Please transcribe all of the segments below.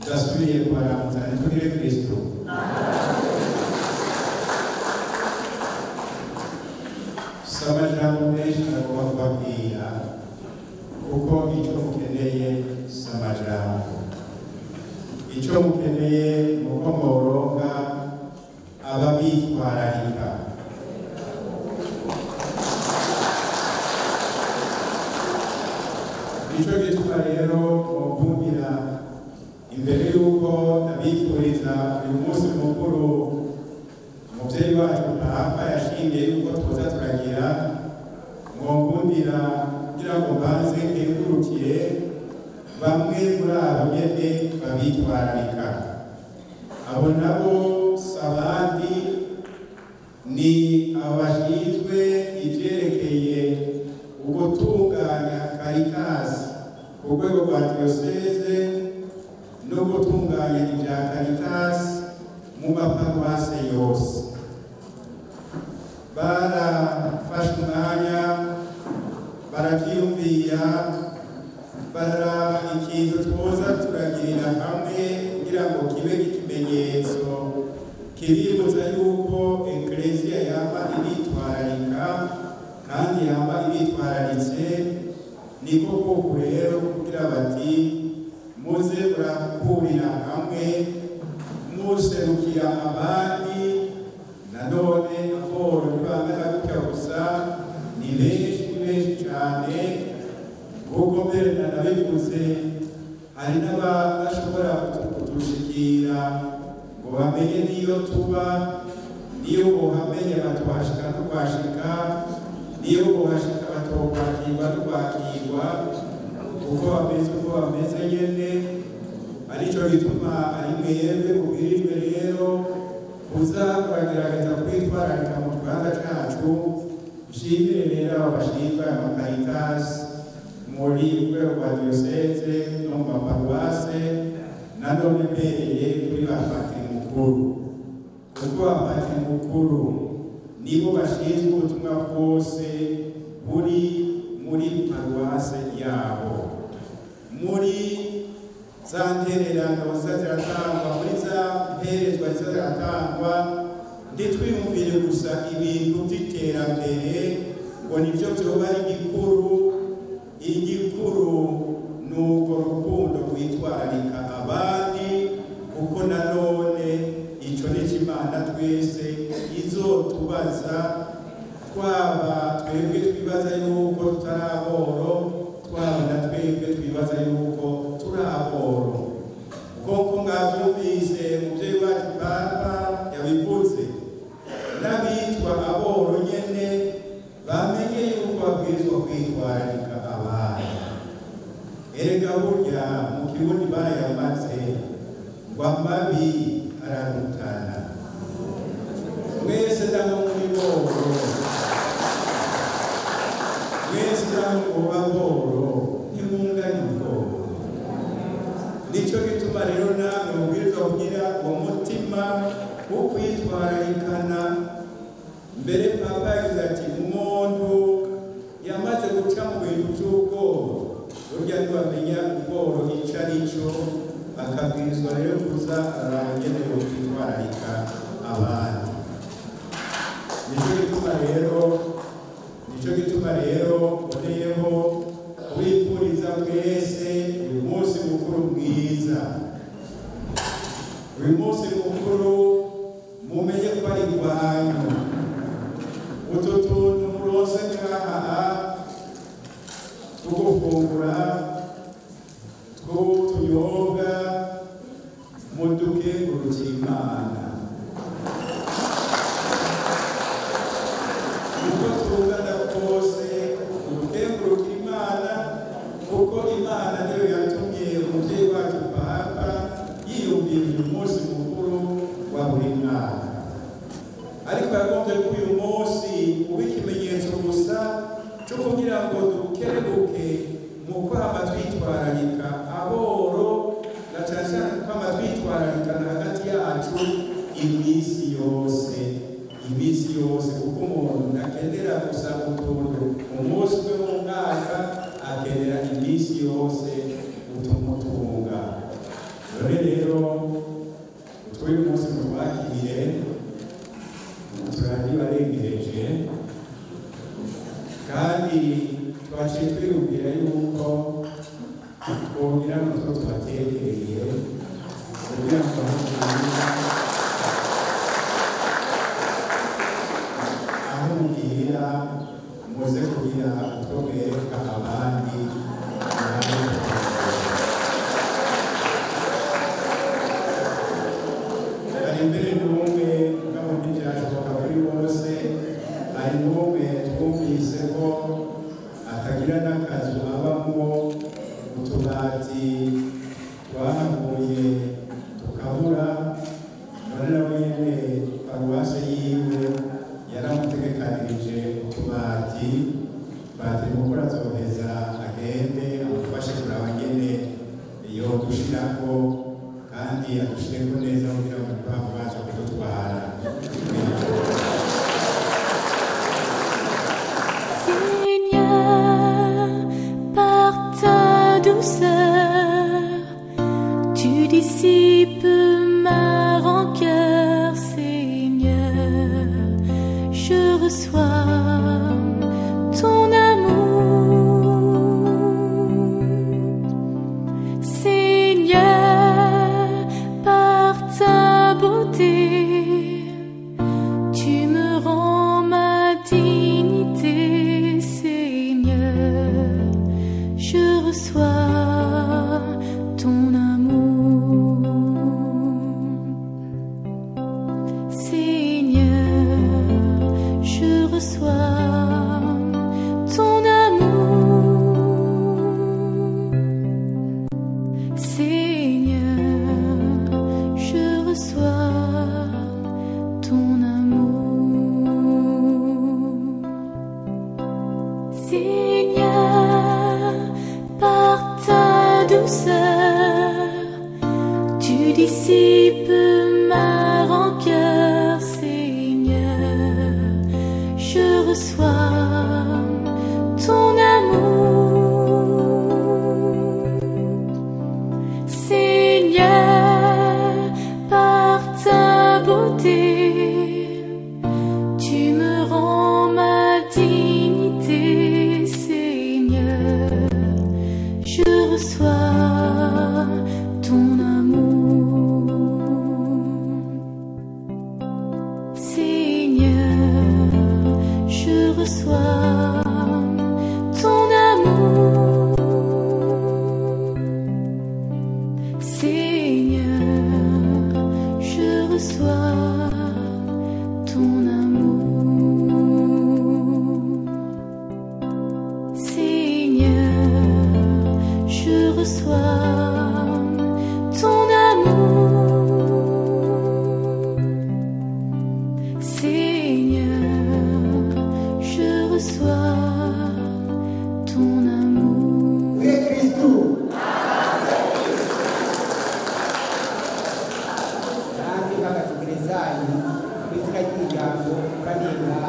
ndasubiye kubaramutsa ntitugire Kristo. Samajambo menshi nagomba kubabwira kuko icyo mukeneye samajambo, icyo mukeneye nuko mworonka ababitwararika. Nicyo gituma rero mukumvira imbere y'uko ndabifuriza uyu munsi mukuru umubyeyi wacu Papa yashingiye yuko tuza turagira, mwokundira kugira ngo banze nkengurukire bamwe muri abo nyene babitwararika. Abo nabo sabandi ni abashinzwe ivyerekeye ugutunganya karitasi ku rwego rwa diyoseze no gutunganya ibya karitasi mu maparuwase yose. Barafashe umwanya baravyiyumvira, bararaba ikintu twoza turagirira hamwe kugira ngo kibe ikimenyetso kiributsa yuko ekleziya yama ibitwararika kandi yama ibitwararitse. Niko koko rero kugira bati muze murakurira hamwe muserukira abandi. Nanone aboro ntibangana gutya gusa, ni benshi cyane. Ubwo mbere nanabivuze, hari n'abashobora kudushikira ngo bamenye niyo tuba, niyo bohamenye batwashika no kwashika, niyo bohashika batokwakirwa no kwakirwa, uko bameze nyene. Arico gituma ari mwebwe ubwirijwe rero uza kugerageza kwitwararika mu Rwanda cacu. Nshimire rero abashinzwe amakaritasi muri urwego rwa diyoseze no mu maparuwase, nanone mbereye kuri ba patiri mukuru, kuko abapatiri mukuru nibo bashinzwe ubutumwa bwose buri muri paruwase yabo, muri za ntererano ziratangwa, muri za mperezwa ziratangwa. Ntitwiyumvire gusa ibintu by'iterambere ngo nibyo byoba ari igikuru ni urwo rukundo rwitwararika abandi, kuko nanone icyo ni Imana twese izotubaza, twaba twebwe twibaza yuko tutari aboro, twaba na twebwe twibaza yuko turi aboro. Koko mwabyumvise umubyeyi wacu Papa yabivuze, n'abitwa aboro nyene bamenye yuko babwirizwa kwitwararika abandi. Erega burya mu Kirundi barayamaze ngo amabi ararutana. Mwese naho muri boro, mwese naho muba boro, ntimunganye ubworo. Nicyo gituma rero namwe mubwirizwa kugira uwo mutima wo kwitwararikana. Mbere Papa yagize ati umuntu yamaze guca mu bintu by'ubworo, burya ntibamenya ubworo icyo ari cyo, akabwirizwa rero kuza aragenewe kwitwararika abandi. Nicyo gituma rero mboneyeho kubifuriza mwese uyu munsi mukuru mwiza. Uyu munsi mukuru mumenye ko ari rwanyu. Utu tuntu muronse ngaha tugufungura tw'utunyobwa mudukengurukira Imana. Uko tungana kose mudukengurukira Imana, kuko Imana niyo yatumye umubyeyi wacu Papa yiyumvira uyu munsi mukuru wa buri mwaka. Ariko yagombye ko uyu munsi uba ikimenyetso gusa cyo kugira ngo dukerebuke mu kwama twitwararika aboro, na cyane cyane kwama twitwararika hagati yacu iminsi yose, kuko umuntu akenera gusa utuntu umunsi umwe mu mwaka, akenera iminsi yose utumutunga. none rero utwuyu munsi mutwakiriye turabibarengereje kandi twaciye twiyumvira yuko twongera n'utwo twatekereye kugira ngo aho mugira muze kugira utwo mwereka abandi ari mbere n'umwe ngabo ntibyashoboka kuri bose hari n'umwe twumvise ko atagira n'akazu abamo utubati twahavuye tukabura none nawe nyene paruwase yiwe yaramutegekanirije utubati batiri mukuru azoheza agende amufashe kuraba ngene iyo dushirako kandi adushireko neza kugira ngo ntibaba baza kudutwara Tu dissipes ma rancœur, Seigneur. Je reçois ton amour, Seigneur. Par ta beauté, tu me rends ma dignité, Seigneur. Je reçois ton amour, Seigneur. Je reçois ton amour, Seigneur. Je reçois ton amour, Seigneur. Par ta douceur, tu dissipes ma rancœur, Seigneur. Je reçois ton amour, Seigneur. Par ta beauté, tu me rends ma dignité, Seigneur. Je reçois ton amour, Seigneur. Je reçois ton amour, Seigneur. Je reçois ton amour, Seigneur. Je reçois ton amour, Seigneur. Je reçois ton amour. Oui, Christou. Nanti bagategerezanyu kwizina ry'umuryango uranenga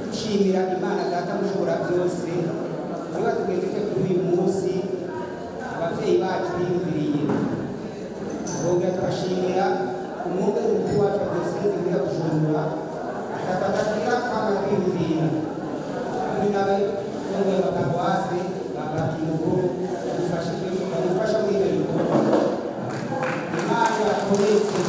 dushimira Imana Data mushobora byose kuri batugejeje kuri uyu munsi ababyeyi bacu biyumviriye bongera tubashimira umwuga w'umukuru wacu wa diyoseze nkuru ya Bujumbura atatagira kwama kwiyumvira kuri nawe bongera bakaruwase bakakimugo badufasha muri ibyo bikorwa Imana yakomeze